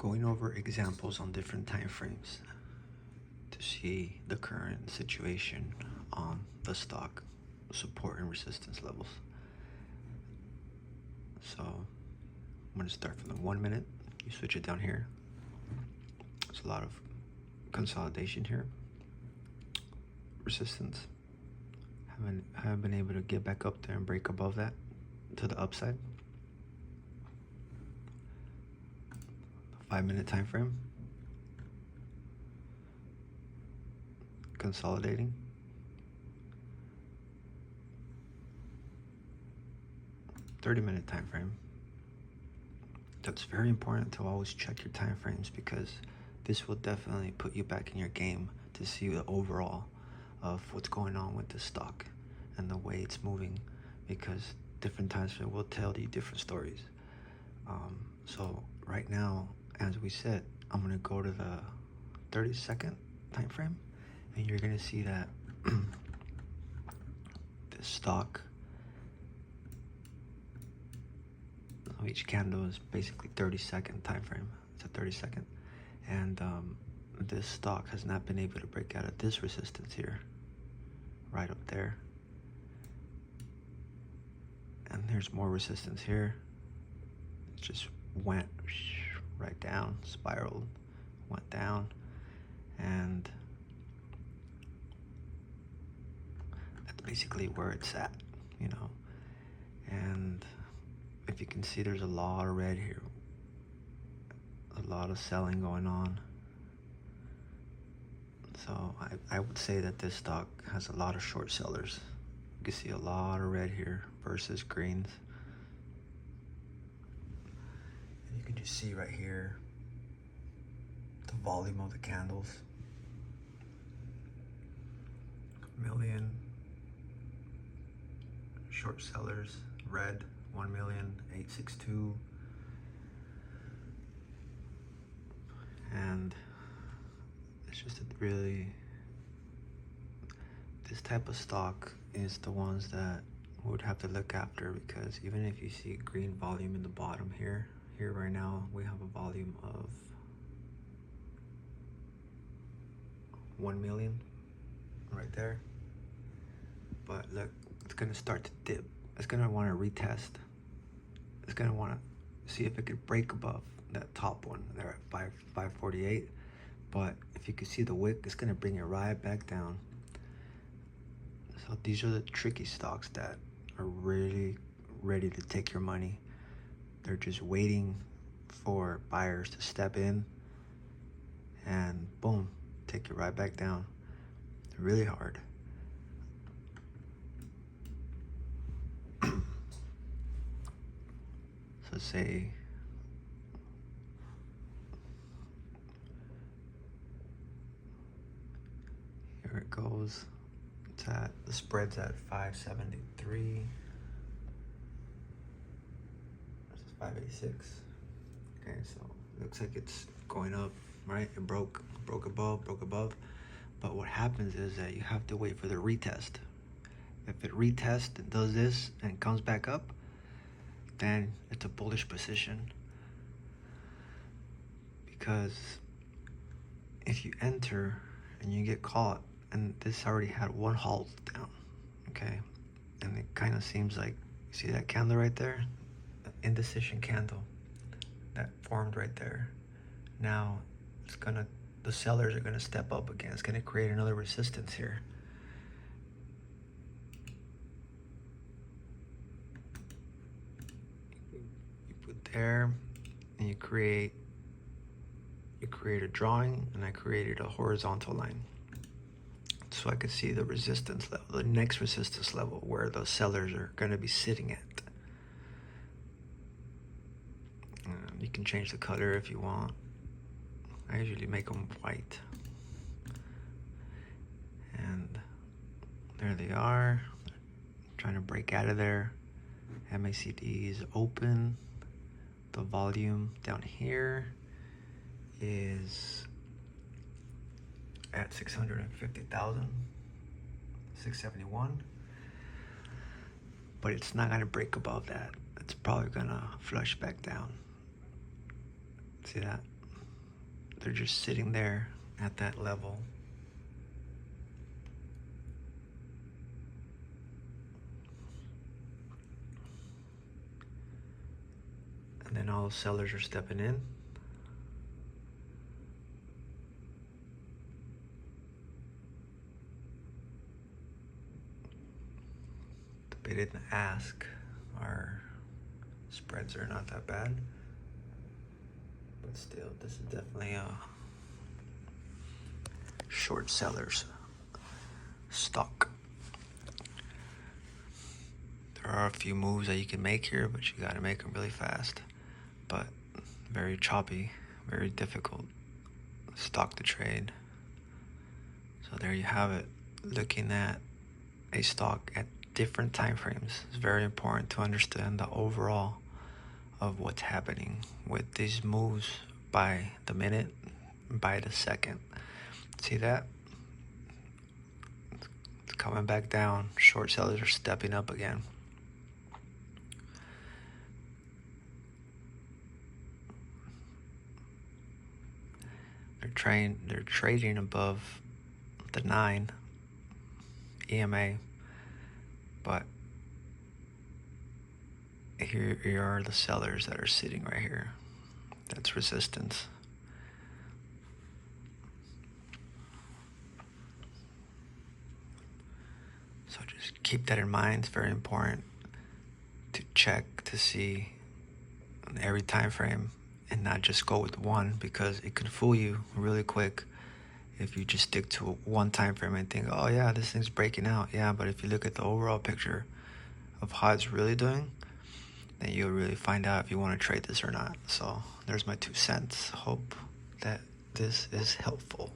going over examples on different time frames to see the current situation on the stock support and resistance levels. So I'm going to start from the 1 minute. You switch it down here. There's a lot of consolidation here. Resistance. Haven't been able to get back up there and break above that to the upside. 5 minute time frame. Consolidating. 30-minute time frame. That's very important to always check your time frames, because this will definitely put you back in your game to see the overall of what's going on with the stock and the way it's moving, because different times frame will tell you different stories. So right now, as we said, I'm gonna go to the 30-second time frame, and you're gonna see that the stock, so each candle is basically 30-second time frame. It's a 30-second, and this stock has not been able to break out of this resistance here, right up there. And there's more resistance here. It just went right down, spiraled, went down, and that's basically where it's at, you know. And if you can see, there's a lot of red here, a lot of selling going on. So I would say that this stock has a lot of short sellers. You can see a lot of red here versus greens. And you can just see right here the volume of the candles. Million short sellers, red, 1,862,000. And it's just a really, this type of stock is the ones that we would have to look after, because even if you see green volume in the bottom here right now, we have a volume of 1 million right there. But look, it's gonna start to dip. It's gonna want to retest. It's gonna want to see if it could break above that top one there at 548. But if you can see the wick, it's gonna bring it right back down. So these are the tricky stocks that are really ready to take your money. They're just waiting for buyers to step in and boom, take it right back down. Really hard. So say here it goes. It's at, the spread's at 573. This is 586. Okay, so it looks like it's going up, right? It broke above. But what happens is that you have to wait for the retest. If it retests and does this and comes back up, then it's a bullish position. Because if you enter and you get caught, and this already had one halt down, okay? And it kind of seems like, you see that candle right there? The indecision candle that formed right there. Now it's gonna, the sellers are gonna step up again. It's gonna create another resistance here. You put there, and you create a drawing, and I created a horizontal line. So I could see the resistance level, the next resistance level where the sellers are gonna be sitting at. You can change the color if you want. I usually make them white. And there they are, trying to break out of there. MACD is open. The volume down here is at 650,000, 671. But it's not gonna break above that. It's probably gonna flush back down. See that? they're just sitting there at that level. And then all the sellers are stepping in. The bid and the ask, our spreads are not that bad. But still, this is definitely a short sellers stock. There are a few moves that you can make here, but you gotta make them really fast. But very choppy, very difficult stock to trade. So there you have it. Looking at a stock at different time frames is very important to understand the overall of what's happening with these moves by the minute, by the second. See that? It's coming back down. Short sellers are stepping up again. They're trading above the 9 EMA, but here are the sellers that are sitting right here. That's resistance. So just keep that in mind. It's very important to check to see on every time frame and not just go with one, because it could fool you really quick if you just stick to one time frame and think, oh yeah, this thing's breaking out. Yeah, but if you look at the overall picture of how it's really doing, then you'll really find out if you want to trade this or not. So there's my 2 cents. Hope that this is helpful.